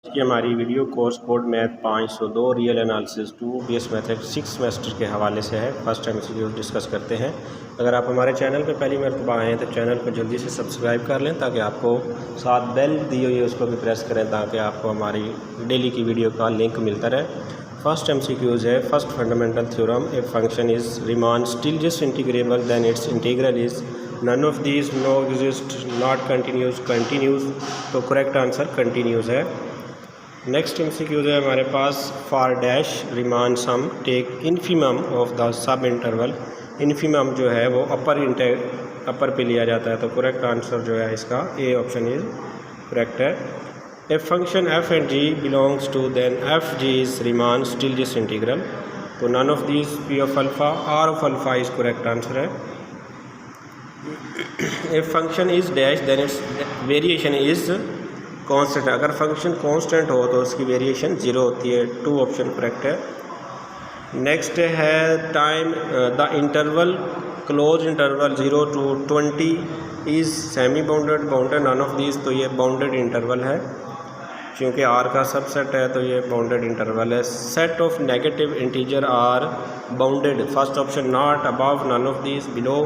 की हमारी video course code math 502 real analysis 2 BS mathematics 6 semester के हवाले से है। फर्स्ट MCQ डिस्कस करते हैं। अगर आप हमारे चैनल पर पहली मरतबा आए हैं तो चैनल को जल्दी से सब्सक्राइब कर लें ताकि आपको साथ बेल दी हुई है उसको भी प्रेस करें ताकि आपको हमारी डेली की वीडियो का लिंक मिलता रहे। फर्स्ट MCQs है। First fundamental theorem, a function is Riemann Stieltjes integrable then its integral is none of these no exist not continuous. तो करेक्ट आंसर कंटिन्यूज है। नेक्स्ट MCQ है हमारे पास, for dash Riemann sum take infimum of the सब interval. Infimum जो है वो अपर पे लिया जाता है, तो करेक्ट आंसर जो है इसका ए ऑप्शन इज करेक्ट है। A function f and g belongs to then f g is Riemann Stieltjes integral. तो none of these p of alpha R of alpha is correct answer है। A function is dash then its variation is constant. अगर function constant हो तो उसकी variation 0 होती है। 2 option correct है। Next है time the interval close interval 0 to 20 is semi bounded bounded none of these. तो ये बाउंडेड इंटरवल है क्योंकि आर का सबसेट है, तो ये बाउंडेड इंटरवल है। Set of negative integer are bounded. First option not above none of these below.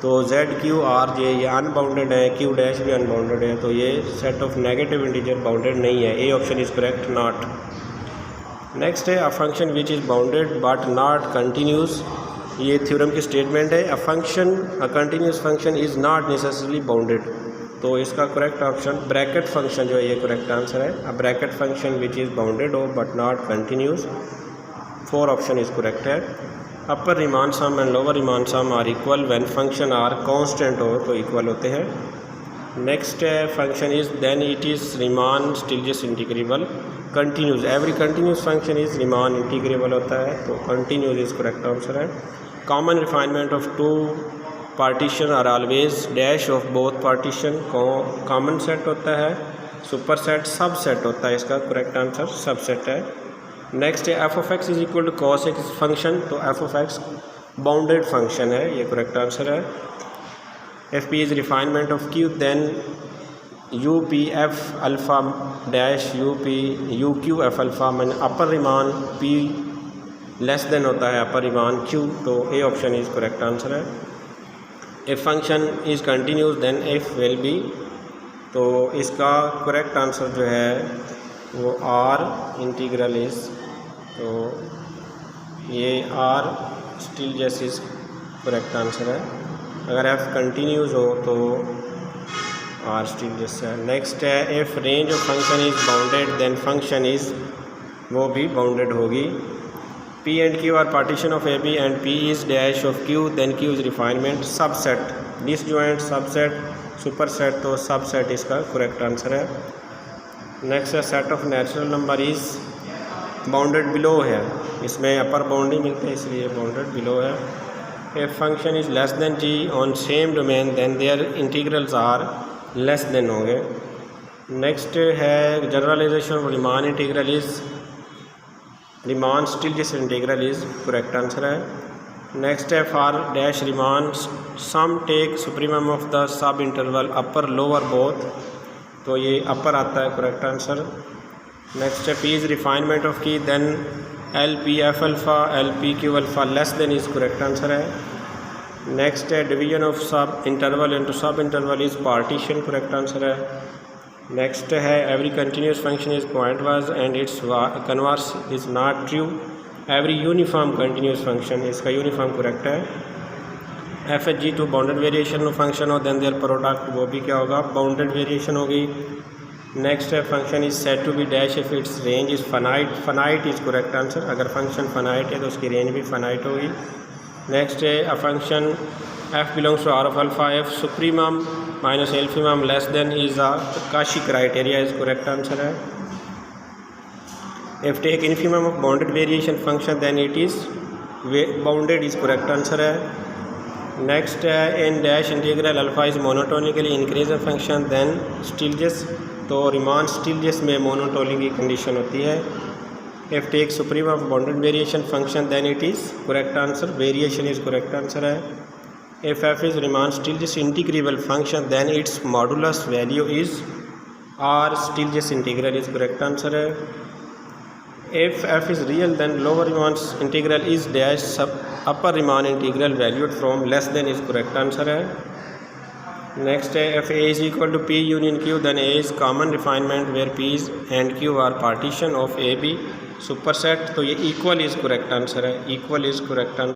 तो जेड क्यू आर जे ये अनबाउंडेड है, क्यू डैश भी अनबाउंडेड है, तो ये set of negative integer bounded नहीं है। A option is correct, not. Next है a function which is bounded but not continuous. ये थ्योरम की स्टेटमेंट है। A continuous function is not necessarily bounded. तो इसका करेक्ट ऑप्शन ब्रैकेट फंक्शन जो है ये करेक्ट आंसर है। A bracket function which is bounded हो but not continuous. 4 option is correct है। Upper Riemann sum and lower Riemann sum are equal when function are constant हो तो equal होते हैं। नेक्स्ट है function is then it is Riemann Stieltjes integrable continuous. Every continuous function is Riemann integrable होता है, तो continuous is correct answer है। Common refinement of 2 partition are always dash of both partition. Common set होता है, superset, subset होता है। इसका correct answer subset है। नेक्स्ट है f of x is equal to cos x function. तो f of x bounded function है, ये करेक्ट आंसर है। If p is refinement of Q then U p F alpha dash U q f alpha. मैंने upper Riemann p less than होता है upper Riemann q, तो ए option is correct answer है। A function is continuous then f will be. तो इसका correct answer जो है वो आर इंटीग्रल इज, तो ये R Stieltjes is correct answer है। अगर एफ कंटिन्यूज हो तो आर स्टिल जस्ट है। नेक्स्ट है F range of function is bounded then function is, वो भी बाउंडेड होगी। P and Q are partition of A B and P is dash of Q then Q is refinement subset disjoint subset superset, तो subset इसका correct answer है। Next है set of natural number is bounded below है, इसमें अपर boundary मिलते हैं इसलिए bounded below है। A function is less than G on same domain then their integrals are less than होंगे। नेक्स्ट है generalization of Riemann integral is Riemann Stieltjes integral is correct answer है। Next है for dash Riemann sum take supremum of the सब interval upper lower both, तो ये upper आता है correct answer. Next है P is refinement of Q then L P F alpha L P Q alpha less than is correct answer है। Next है division of sub interval into sub interval is partition, correct answer है। Next है every continuous function is point wise and its converse is not true. Every uniform continuous function, इसका uniform correct है। F H G two bounded variation function हो then their product, वो भी क्या होगा bounded variation होगी। Next है function is set to B dash if its range is finite. Finite is correct answer. अगर फंक्शन फनाइट है तो उसकी रेंज भी फनाइट होगी। नेक्स्ट है a function f belongs to R of alpha f supremum minus infimum less than is a Cauchy criteria is correct answer है। F take infimum of bounded variation function then it is bounded is correct answer है। Next है in dash integral alpha is monotonically increasing function then स्टिलजस, तो Riemann Stieltjes में monotonic की condition होती है। F take supreme of bounded variation function then it is correct answer, variation is correct answer है। If f is Riemann still this integrable function, then its modulus value is R Stieltjes integral is correct answer है। If f is real then lower Riemann integral is dash sub upper Riemann integral valued from less than is correct answer है। Next है if A is equal to P union Q then A is common refinement where P and Q are partition of A B superset. तो ये equal is correct answer है, equal is correct answer.